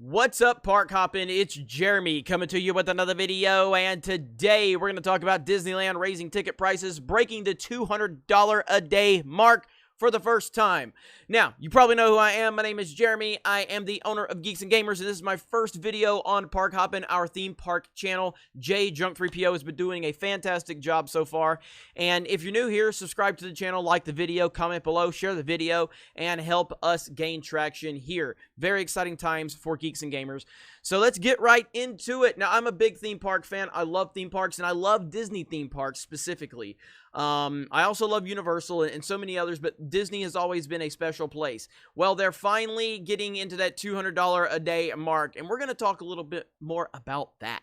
What's up, Park Hoppin'? It's Jeremy coming to you with another video, and today we're going to talk about Disneyland raising ticket prices, breaking the $200 a day mark for the first time. Now, you probably know who I am. My name is Jeremy. I am the owner of Geeks and Gamers, and this is my first video on Park Hoppin', our theme park channel. Jay Junk3PO has been doing a fantastic job so far, and if you're new here, subscribe to the channel, like the video, comment below, share the video, and help us gain traction here. Very exciting times for Geeks and Gamers. So let's get right into it. Now, I'm a big theme park fan. I love theme parks, and I love Disney theme parks specifically. I also love Universal and so many others, but Disney has always been a special place. Well, they're finally getting into that $200 a day mark, and we're going to talk a little bit more about that.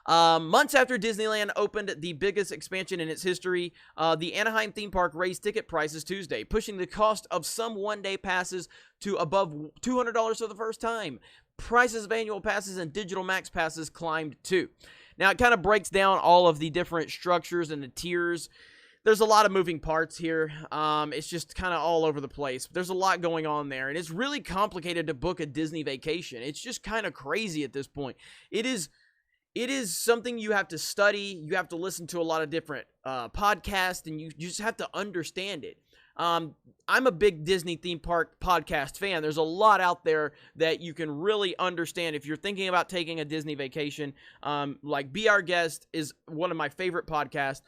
Months after Disneyland opened the biggest expansion in its history, the Anaheim theme park raised ticket prices Tuesday, pushing the cost of some one-day passes to above $200 for the first time. Prices of annual passes and digital max passes climbed too. Now, it kind of breaks down all of the different structures and the tiers. There's a lot of moving parts here. It's just kind of all over the place. There's a lot going on there, and it's really complicated to book a Disney vacation. It's just kind of crazy at this point. It is something you have to study. You have to listen to a lot of different podcasts, and you just have to understand it. I'm a big Disney theme park podcast fan. There's a lot out there that you can really understand if you're thinking about taking a Disney vacation. Like Be Our Guest is one of my favorite podcasts.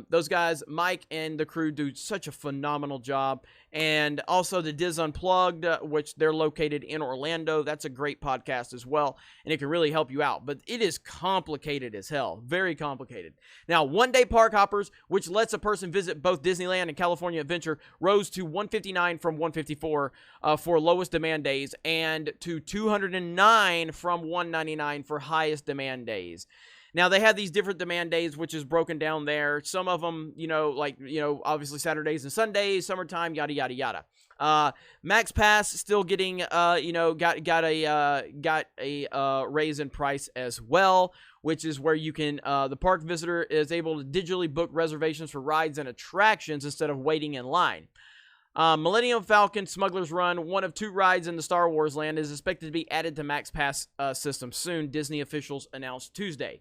Those guys, Mike and the crew, do such a phenomenal job. And also the Diz Unplugged, which they're located in Orlando. That's a great podcast as well, and it can really help you out. But it is complicated as hell. Very complicated. Now, one-day park hoppers, which lets a person visit both Disneyland and California Adventure, rose to $159 from $154 for lowest demand days, and to $209 from $199 for highest demand days. Now, they have these different demand days, which is broken down there. Some of them, obviously Saturdays and Sundays, summertime, yada, yada, yada. Max Pass still getting, got a raise in price as well, which is where you can, the park visitor is able to digitally book reservations for rides and attractions instead of waiting in line. Millennium Falcon Smuggler's Run, one of 2 rides in the Star Wars land, is expected to be added to Max Pass system soon, Disney officials announced Tuesday.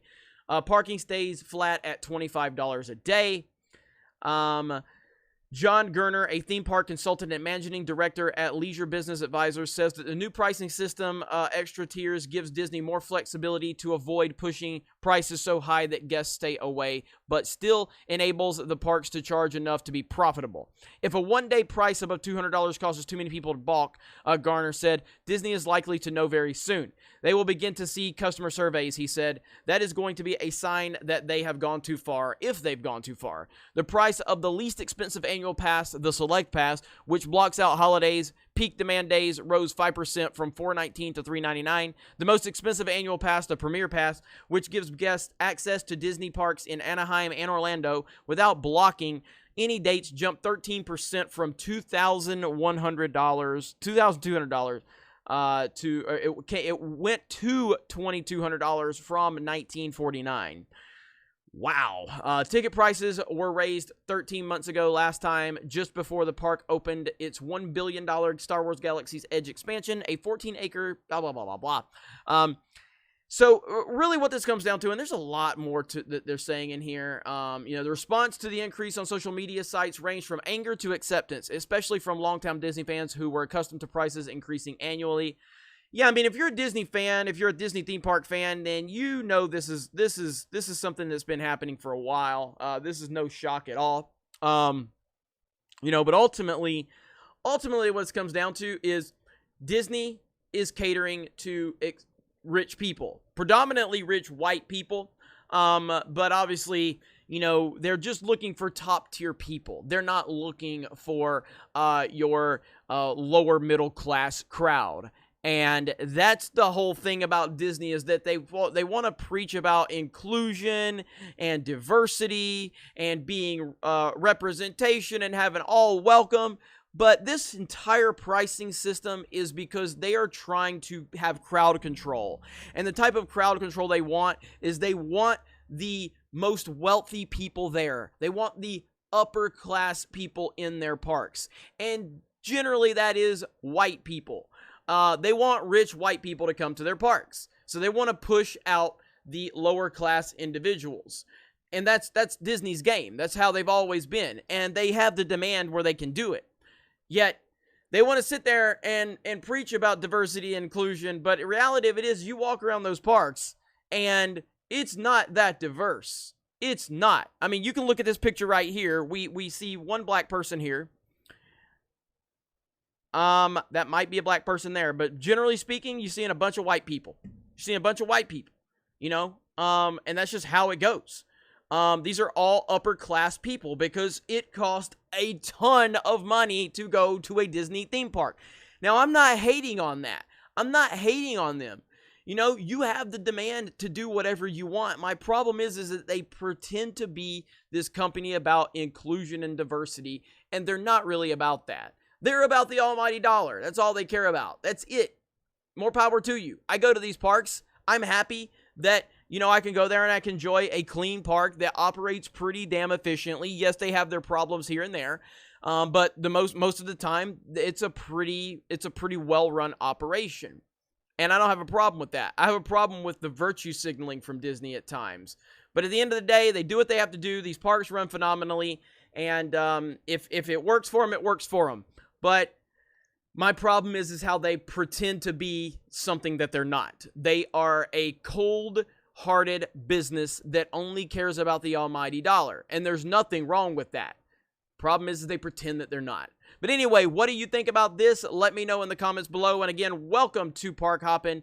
Parking stays flat at $25 a day. John Gerner, a theme park consultant and managing director at Leisure Business Advisors, says that the new pricing system, extra tiers, gives Disney more flexibility to avoid pushing prices so high that guests stay away, but still enables the parks to charge enough to be profitable. If a one-day price above $200 causes too many people to balk, Garner said, Disney is likely to know very soon. They will begin to see customer surveys, he said. That is going to be a sign that they have gone too far, if they've gone too far. The price of the least expensive annual pass, the Select Pass, which blocks out holidays, peak demand days, rose 5% from $419 to $399. The most expensive annual pass, the Premier Pass, which gives guests access to Disney parks in Anaheim and Orlando without blocking any dates, jumped 13% from $2,200 it went to $2,200 from $1,949. Wow. Ticket prices were raised 13 months ago last time, just before the park opened its $1 billion Star Wars Galaxy's Edge expansion, a 14-acre blah, blah, blah, blah, blah. So really what this comes down to, and there's a lot more that they're saying in here, the response to the increase on social media sites ranged from anger to acceptance, especially from longtime Disney fans who were accustomed to prices increasing annually. Yeah, I mean, if you're a Disney fan, if you're a Disney theme park fan, then you know this is something that's been happening for a while. This is no shock at all. But ultimately what it comes down to is Disney is catering to rich people, predominantly rich white people, but obviously, they're just looking for top tier people. They're not looking for your lower middle class crowd. And that's the whole thing about Disney, is that they want to preach about inclusion and diversity and being representation and having all welcome. But this entire pricing system is because they are trying to have crowd control. And the type of crowd control they want is they want the most wealthy people there. They want the upper class people in their parks. And generally that is white people. they want rich white people to come to their parks. So they want to push out the lower class individuals. And that's Disney's game. That's how they've always been. And they have the demand where they can do it. Yet, they want to sit there and preach about diversity and inclusion, but the reality of it is you walk around those parks and it's not that diverse. It's not. I mean, you can look at this picture right here. We see one black person here. That might be a black person there, but generally speaking, you're seeing a bunch of white people. You're seeing a bunch of white people, you know? And that's just how it goes. These are all upper class people because it costs a ton of money to go to a Disney theme park. Now, I'm not hating on that. I'm not hating on them. You know, you have the demand to do whatever you want. My problem is that they pretend to be this company about inclusion and diversity, and they're not really about that. They're about the almighty dollar. That's all they care about. That's it. More power to you. I go to these parks. I'm happy that, you know, I can go there and I can enjoy a clean park that operates pretty damn efficiently. Yes, they have their problems here and there, but most of the time, it's a pretty well-run operation. And I don't have a problem with that. I have a problem with the virtue signaling from Disney at times. But at the end of the day, they do what they have to do. These parks run phenomenally. And if it works for them, it works for them. But my problem is how they pretend to be something that they're not. They are a cold-hearted business that only cares about the almighty dollar. And there's nothing wrong with that. Problem is they pretend that they're not. But anyway, what do you think about this? Let me know in the comments below. And again, welcome to Park Hoppin'.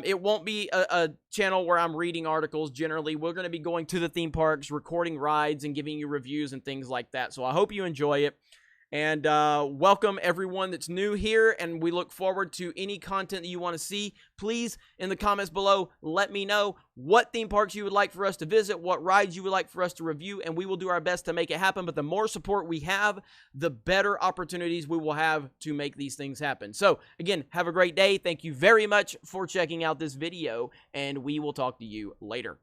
It won't be a channel where I'm reading articles generally. We're going to be going to the theme parks, recording rides, and giving you reviews and things like that. So I hope you enjoy it. And welcome everyone that's new here, and we look forward to any content that you want to see. Please, in the comments below, let me know what theme parks you would like for us to visit, what rides you would like for us to review, and we will do our best to make it happen. But the more support we have, the better opportunities we will have to make these things happen. So, again, have a great day. Thank you very much for checking out this video, and we will talk to you later.